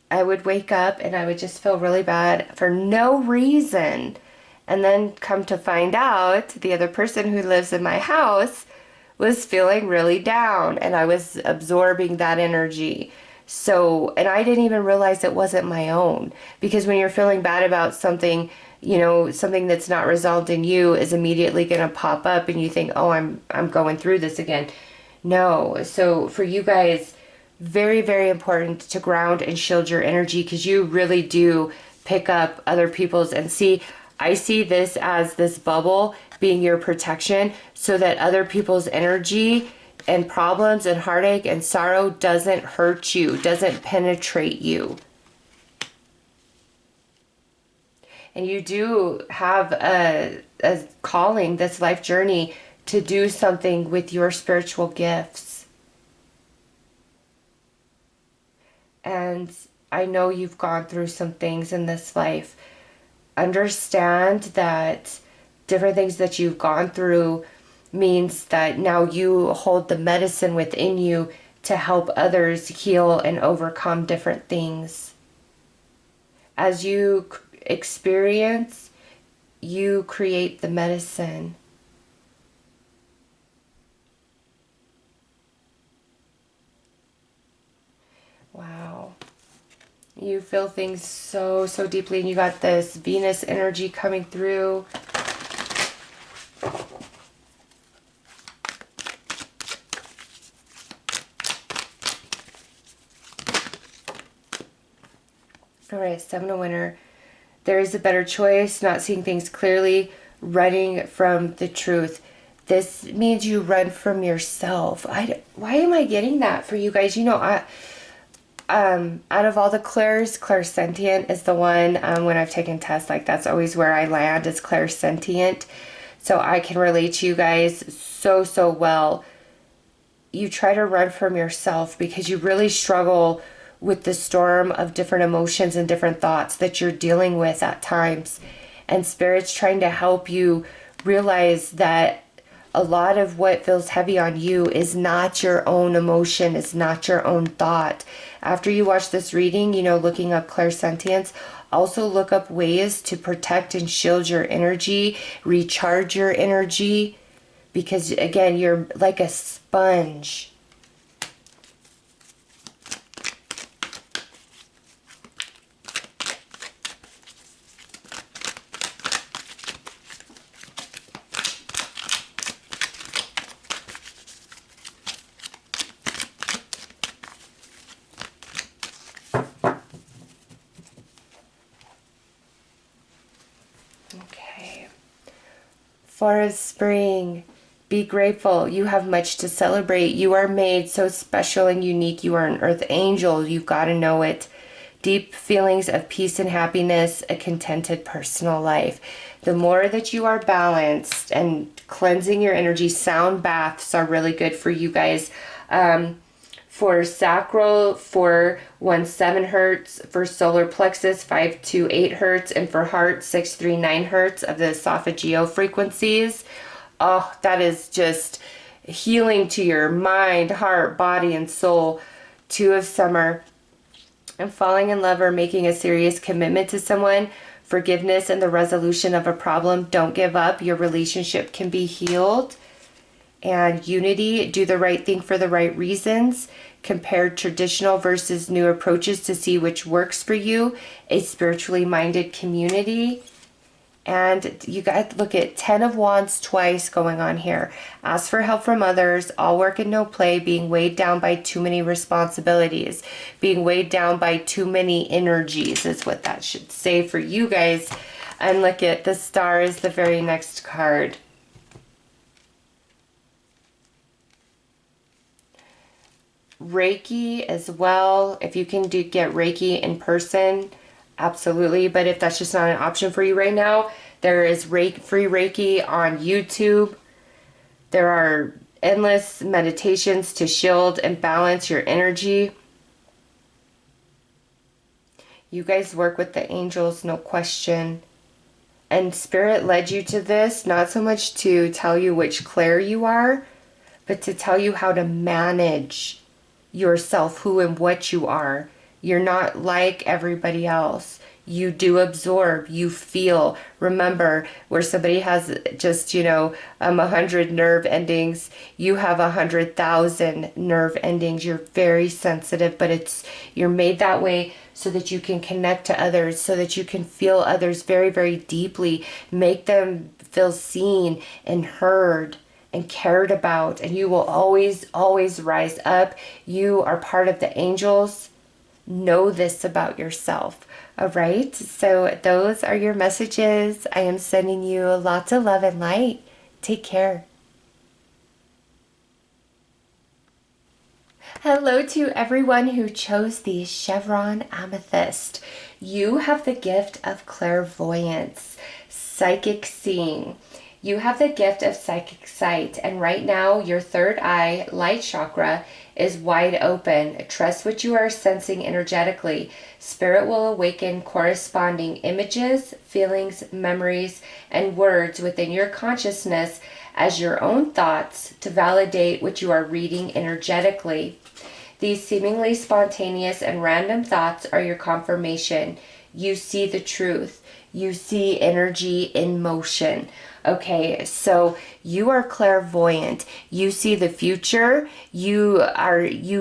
I would wake up and I would just feel really bad for no reason. And then come to find out, the other person who lives in my house was feeling really down, and I was absorbing that energy. So, and I didn't even realize it wasn't my own, because when you're feeling bad about something, you know, something that's not resolved in you is immediately going to pop up and you think, oh, I'm going through this again. No. So for you guys, very, very important to ground and shield your energy, because you really do pick up other people's. And see, I see this as this bubble being your protection so that other people's energy and problems and heartache and sorrow doesn't hurt you, doesn't penetrate you. And you do have a calling, this life journey, to do something with your spiritual gifts. And I know you've gone through some things in this life. Understand that different things that you've gone through means that now you hold the medicine within you to help others heal and overcome different things. As you experience, you create the medicine. Wow. You feel things so, so deeply, and you got this Venus energy coming through. All right, Seven of Winter. There is a better choice, not seeing things clearly, running from the truth. This means you run from yourself. Why am I getting that for you guys? You know, out of all the Clairs, clairsentient is the one, when I've taken tests, like that's always where I land, is clairsentient. So I can relate to you guys so, so well. You try to run from yourself because you really struggle with the storm of different emotions and different thoughts that you're dealing with at times. And Spirit's trying to help you realize that a lot of what feels heavy on you is not your own emotion, is not your own thought. After you watch this reading, you know, looking up clairsentience, also look up ways to protect and shield your energy, recharge your energy, because again, you're like a sponge. For spring, be grateful. You have much to celebrate. You are made so special and unique. You are an earth angel. You've got to know it. Deep feelings of peace and happiness, a contented personal life. The more that you are balanced and cleansing your energy, sound baths are really good for you guys. For sacral, 417 hertz, for solar plexus, 528 hertz, and for heart, 639 hertz of the esophageal frequencies. Oh, that is just healing to your mind, heart, body, and soul. 2 of summer. And falling in love or making a serious commitment to someone, forgiveness and the resolution of a problem. Don't give up. Your relationship can be healed. And unity, do the right thing for the right reasons. Compare traditional versus new approaches to see which works for you. A spiritually minded community. And you guys look at 10 of Wands twice going on here. Ask for help from others. All work and no play. Being weighed down by too many responsibilities. Being weighed down by too many energies is what that should say for you guys. And look at the Star is the very next card. Reiki as well. If you can get Reiki in person, absolutely. But if that's just not an option for you right now, there is free Reiki on YouTube. There are endless meditations to shield and balance your energy. You guys work with the angels, no question. And Spirit led you to this, not so much to tell you which Clair you are, but to tell you how to manage yourself, who and what you are. You're not like everybody else. You do absorb, you feel. Remember, where somebody has just, 100 nerve endings, you have 100,000 nerve endings. You're very sensitive, but you're made that way so that you can connect to others, so that you can feel others very, very deeply, make them feel seen and heard and cared about, and you will always, always rise up. You are part of the angels. Know this about yourself. All right, so those are your messages. I am sending you lots of love and light. Take care. Hello to everyone who chose the Chevron Amethyst. You have the gift of clairvoyance, psychic seeing. You have the gift of psychic sight, and right now your third eye, light chakra, is wide open. Trust what you are sensing energetically. Spirit will awaken corresponding images, feelings, memories, and words within your consciousness as your own thoughts to validate what you are reading energetically. These seemingly spontaneous and random thoughts are your confirmation. You see the truth. You see energy in motion. Okay, so you are clairvoyant. You see the future. You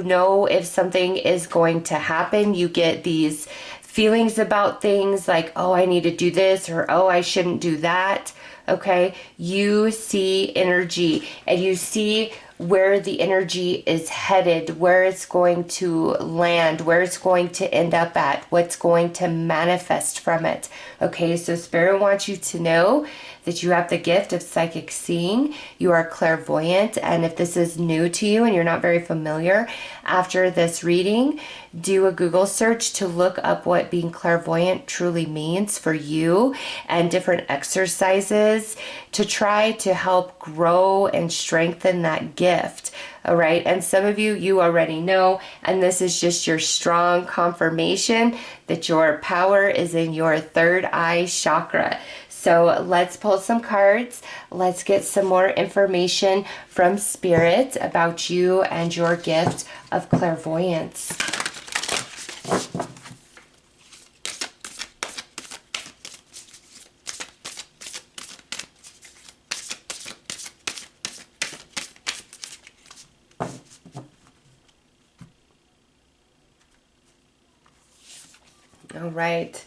know if something is going to happen. You get these feelings about things like, oh, I need to do this, or oh, I shouldn't do that. Okay, you see energy, and you see where the energy is headed, where it's going to land, where it's going to end up at, what's going to manifest from it. Okay, so Spirit wants you to know that you have the gift of psychic seeing. You are clairvoyant, and if this is new to you and you're not very familiar, after this reading, do a Google search to look up what being clairvoyant truly means for you and different exercises to try to help grow and strengthen that gift. All right, and some of you already know, and this is just your strong confirmation that your power is in your third eye chakra. So let's pull some cards. Let's get some more information from Spirit about you and your gift of clairvoyance. All right.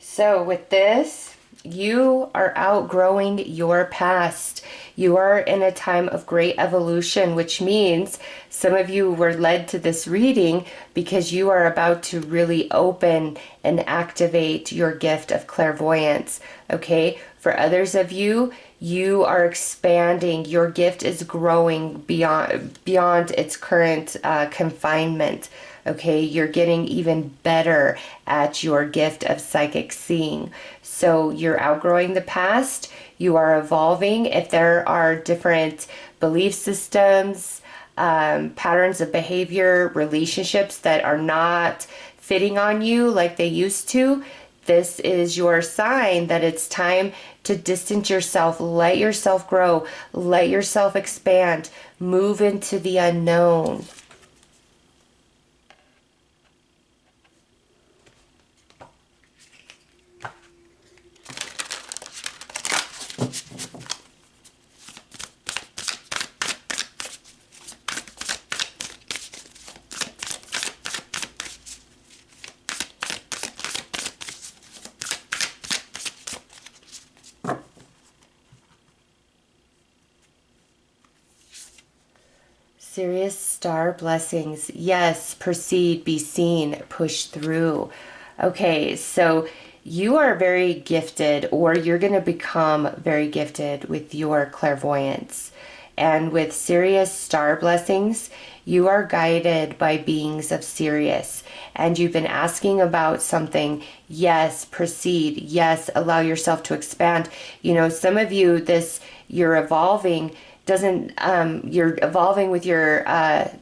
So with this, you are outgrowing your past. You are in a time of great evolution, which means some of you were led to this reading because you are about to really open and activate your gift of clairvoyance. Okay? For others of you, you are expanding. Your gift is growing beyond its current confinement. Okay, you're getting even better at your gift of psychic seeing. So you're outgrowing the past, you are evolving. If there are different belief systems, patterns of behavior, relationships that are not fitting on you like they used to, this is your sign that it's time to distance yourself, let yourself grow, let yourself expand, move into the unknown. Serious star blessings. Yes, proceed, be seen, push through. Okay, so you are very gifted, or you're going to become very gifted with your clairvoyance. And with Sirius star blessings, you are guided by beings of Sirius. And you've been asking about something. Yes, proceed. Yes, allow yourself to expand. You know, some of you, you're evolving doesn't you're evolving with your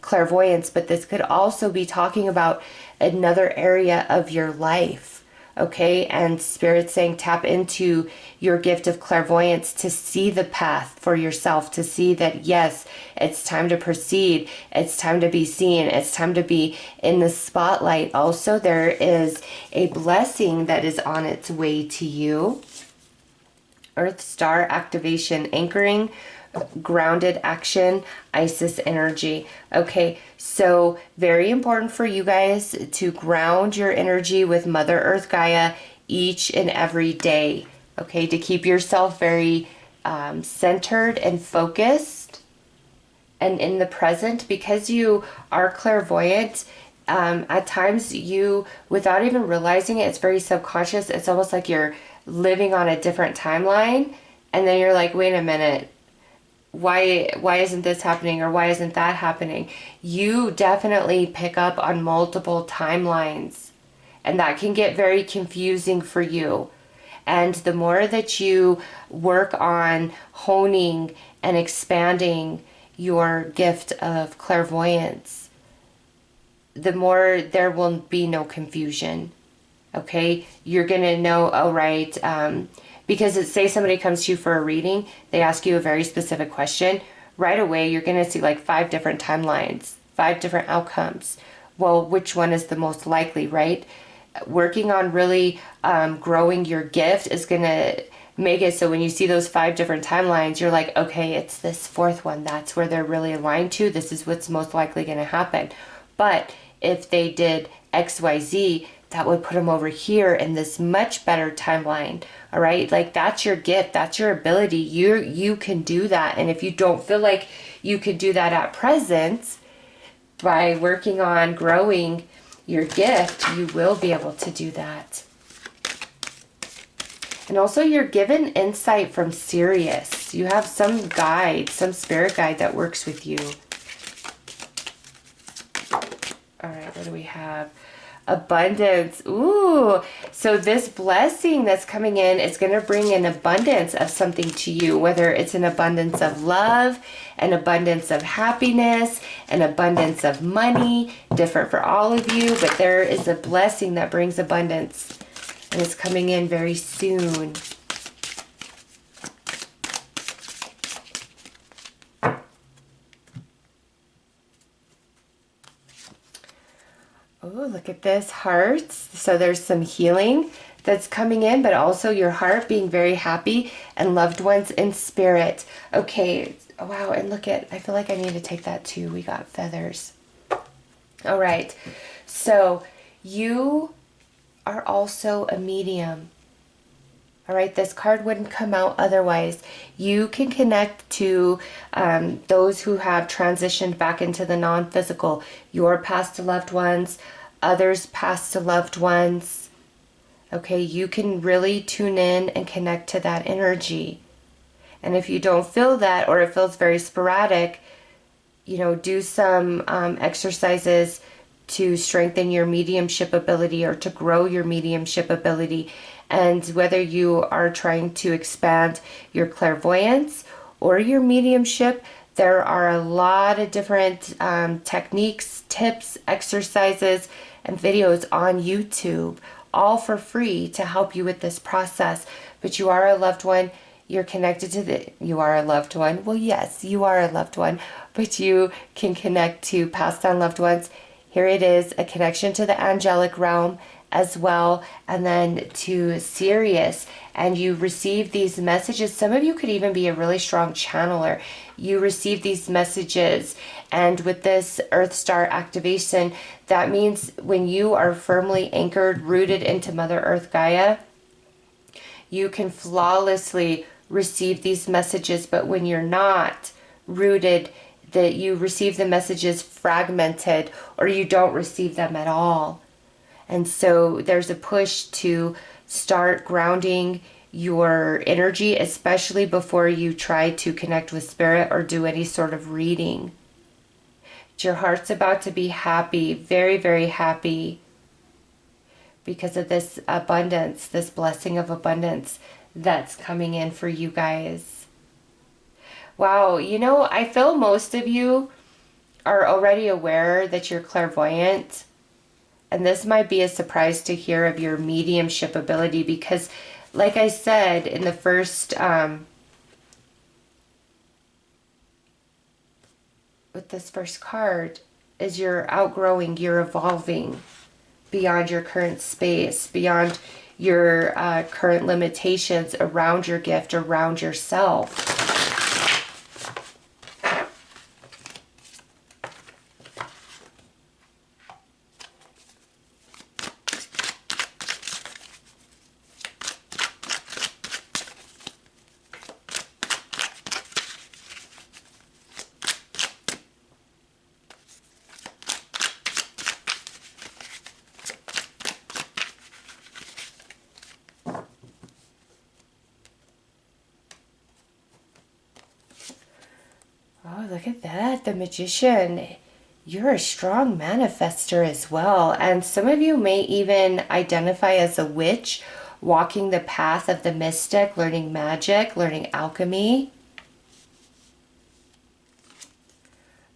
clairvoyance, but this could also be talking about another area of your life. Okay, and Spirit saying tap into your gift of clairvoyance to see the path for yourself, to see that yes, it's time to proceed, it's time to be seen, it's time to be in the spotlight. Also, there is a blessing that is on its way to you. Earth star activation, anchoring, grounded action, Isis energy. Okay, so very important for you guys to ground your energy with Mother Earth Gaia each and every day. Okay, to keep yourself very centered and focused and in the present, because you are clairvoyant. At times you, without even realizing it, it's very subconscious. It's almost like you're living on a different timeline, and then you're like, wait a minute, why isn't this happening, or why isn't that happening? You definitely pick up on multiple timelines, and that can get very confusing for you. And the more that you work on honing and expanding your gift of clairvoyance, the more there will be no confusion. Okay, you're gonna know, oh right, because say somebody comes to you for a reading, they ask you a very specific question, right away you're gonna see like 5 different timelines, 5 different outcomes. Well, which one is the most likely, right? Working on really growing your gift is gonna make it so when you see those 5 different timelines, you're like, okay, it's this 4th one, that's where they're really aligned to, this is what's most likely gonna happen. But if they did XYZ, that would put them over here in this much better timeline. All right, like that's your gift, that's your ability. You can do that. And if you don't feel like you could do that at present, by working on growing your gift, you will be able to do that. And also you're given insight from Sirius. You have some guide, some spirit guide that works with you. All right, what do we have? Abundance. Ooh, so this blessing that's coming in is going to bring an abundance of something to you, whether it's an abundance of love, an abundance of happiness, an abundance of money, different for all of you, but there is a blessing that brings abundance, and it's coming in very soon. Oh, look at this, hearts. So there's some healing that's coming in, but also your heart being very happy and loved ones in spirit. Okay, wow, and look at, I feel like I need to take that too. We got feathers. All right, so you are also a medium. All right, this card wouldn't come out otherwise. You can connect to those who have transitioned back into the non-physical, your past loved ones, others' past loved ones. Okay, you can really tune in and connect to that energy. And if you don't feel that, or it feels very sporadic, you know, do some exercises to strengthen your mediumship ability or to grow your mediumship ability. And whether you are trying to expand your clairvoyance or your mediumship, there are a lot of different techniques, tips, exercises, and videos on YouTube, all for free to help you with this process. But you are a loved one. You're connected to you are a loved one. Well, yes, you are a loved one, but you can connect to past on loved ones. Here it is, a connection to the angelic realm as well, and then to Sirius. And you receive these messages. Some of you could even be a really strong channeler. You receive these messages, and with this Earth Star activation, that means when you are firmly anchored, rooted into Mother Earth Gaia, you can flawlessly receive these messages. But when you're not rooted, that you receive the messages fragmented, or you don't receive them at all. And so there's a push to start grounding your energy, especially before you try to connect with spirit or do any sort of reading. Your heart's about to be happy, very, very happy, because of this abundance, this blessing of abundance that's coming in for you guys. Wow, you know, I feel most of you are already aware that you're clairvoyant. And this might be a surprise to hear of your mediumship ability, because like I said in the first, with this first card, is you're outgrowing, you're evolving beyond your current space, beyond your current limitations around your gift, around yourself. Oh, look at that, the Magician. You're a strong manifester as well. And some of you may even identify as a witch, walking the path of the mystic, learning magic, learning alchemy.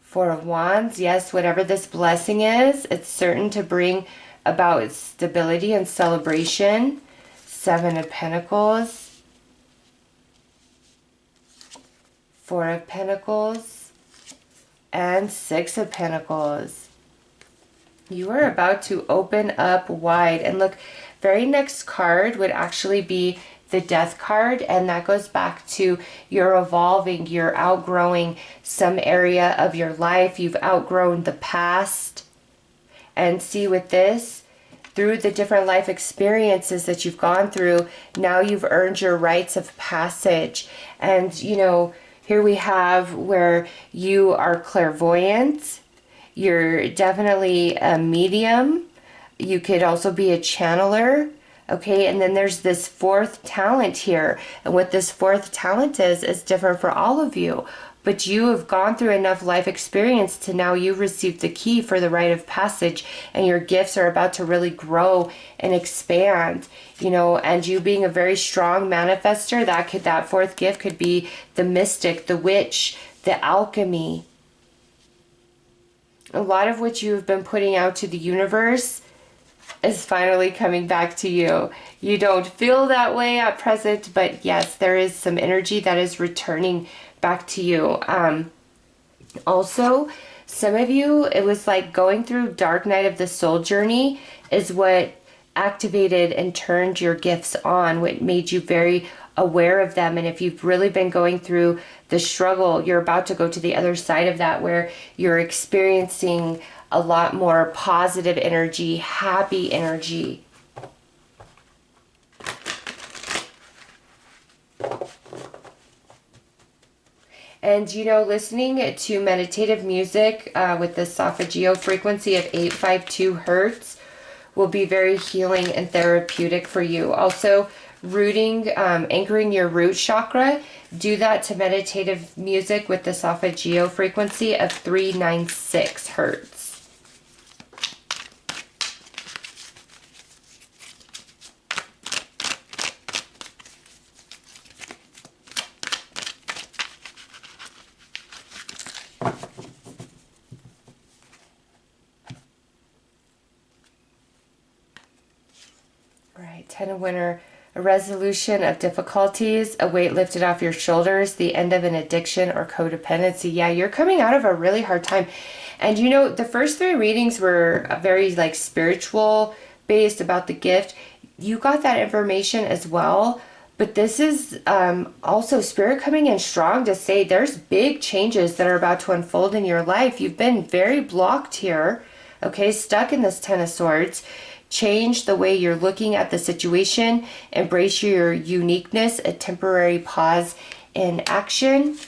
Four of Wands, yes, whatever this blessing is, it's certain to bring about stability and celebration. Seven of Pentacles. Four of Pentacles, and Six of Pentacles. You are about to open up wide. And look, very next card would actually be the Death card, and that goes back to you're evolving, you're outgrowing some area of your life, you've outgrown the past. And see, with this, through the different life experiences that you've gone through, now you've earned your rites of passage. And you know, here we have where you are clairvoyant. You're definitely a medium. You could also be a channeler. Okay, and then there's this fourth talent here. And what this fourth talent is different for all of you. But you have gone through enough life experience to now you've received the key for the rite of passage, and your gifts are about to really grow and expand, you know. And you being a very strong manifester, that fourth gift could be the mystic, the witch, the alchemy. A lot of what you have been putting out to the universe is finally coming back to you. You don't feel that way at present, but yes, there is some energy that is returning back to you. Also, some of you, it was like going through dark night of the soul journey is what activated and turned your gifts on, what made you very aware of them. And if you've really been going through the struggle, you're about to go to the other side of that, where you're experiencing a lot more positive energy, happy energy. And, you know, listening to meditative music with the esophageal frequency of 852 hertz will be very healing and therapeutic for you. Also, rooting, anchoring your root chakra, do that to meditative music with the esophageal frequency of 396 hertz. Ten of Winter, a resolution of difficulties, a weight lifted off your shoulders, the end of an addiction or codependency. Yeah, you're coming out of a really hard time. And you know, the first three readings were very like spiritual based about the gift. You got that information as well. But this is also Spirit coming in strong to say there's big changes that are about to unfold in your life. You've been very blocked here, okay, stuck in this Ten of Swords. Change the way you're looking at the situation. Embrace your uniqueness, a temporary pause in action.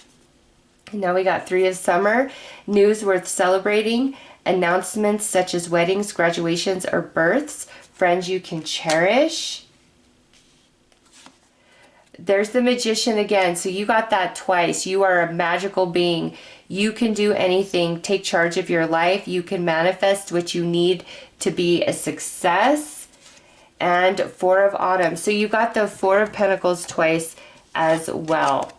And now we got Three of Summer, news worth celebrating, announcements such as weddings, graduations, or births, friends you can cherish. There's the Magician again. So you got that twice. You are a magical being. You can do anything. Take charge of your life. You can manifest what you need to be a success. And Four of Autumn. So you got the Four of Pentacles twice as well.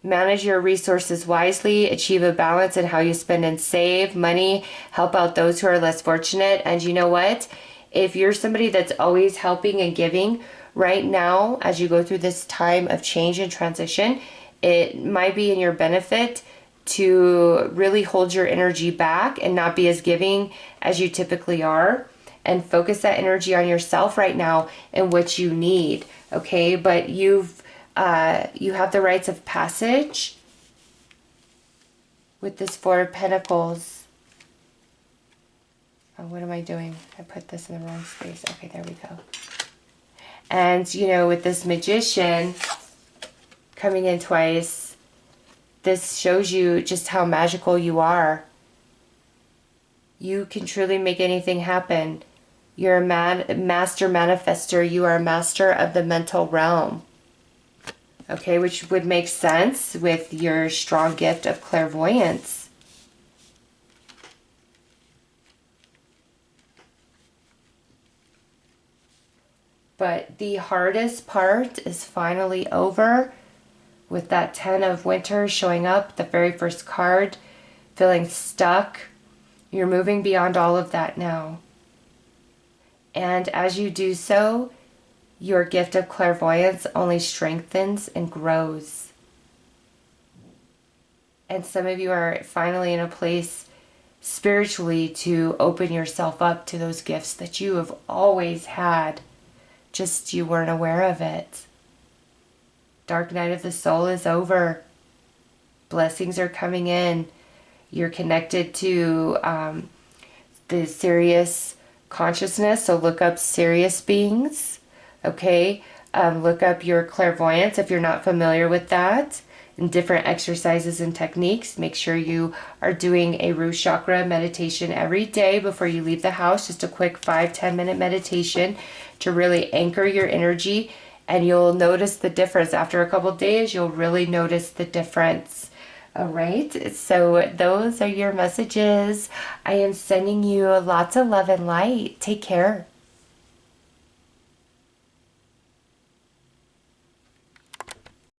Manage your resources wisely. Achieve a balance in how you spend and save money. Help out those who are less fortunate. And you know what? If you're somebody that's always helping and giving, right now, as you go through this time of change and transition, it might be in your benefit to really hold your energy back and not be as giving as you typically are, and focus that energy on yourself right now and what you need, okay? But you have the rites of passage with this Four of Pentacles. Oh, what am I doing? I put this in the wrong space. Okay, there we go. And, you know, with this Magician coming in twice, this shows you just how magical you are. You can truly make anything happen. You're a master manifester. You are a master of the mental realm. Okay, which would make sense with your strong gift of clairvoyance. But the hardest part is finally over with that Ten of Winter showing up, the very first card, feeling stuck. You're moving beyond all of that now. And as you do so, your gift of clairvoyance only strengthens and grows. And some of you are finally in a place spiritually to open yourself up to those gifts that you have always had. Just you weren't aware of it. Dark night of the soul is over. Blessings are coming in. You're connected to the Sirius consciousness. So look up Sirius beings. Okay. Look up your clairvoyance if you're not familiar with that. And different exercises and techniques. Make sure you are doing a root chakra meditation every day before you leave the house. Just a quick 5-10 minute meditation to really anchor your energy, and you'll notice the difference. After a couple days, you'll really notice the difference. All right, so those are your messages. I am sending you lots of love and light. Take care.